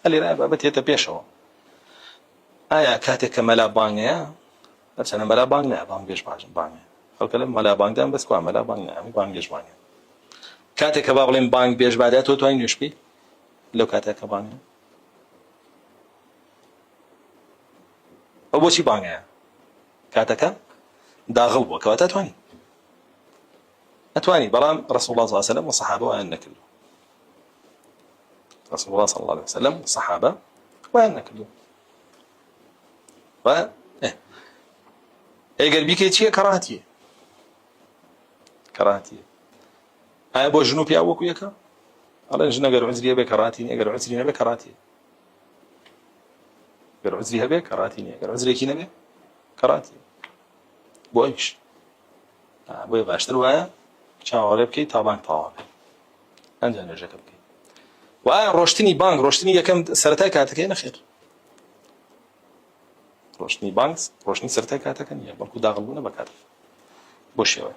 اللي رأي بابت يتبيشوا كاتك ملا بانيا أنا ملا بانيا بان بيش بانيا الكلام ملا بان دام بس كوا ملا بانيا بان بيش بانيا كاتك بابلين بان بيش بعدها توين يشبي لو كاتك بانيا أول شيء بانيا كاتك داغل وكواتا أتواني برام رسول الله صلى الله عليه وسلم والصحابة وأنا كله رسول الله صلى الله عليه وسلم والصحابة وأنا كله قلبي كيتشي كراهتي أبو جنوبي أبو كويكا الله نجنا قالوا عزري أبي كراتيني قالوا عزري نبي كراتي قالوا عزري أبي كراتيني قالوا عزري كي نبي كراتي بويش بوي باشتر ويا شاوري بكي طبعا طاوله أنت أنا جاك بكي روشتني بانك روشتني كم سرتاي كاتكين خير روشتني بانك روشتني سرتاي كاتكين يا بلكو داغلونا بكاتف بوش يا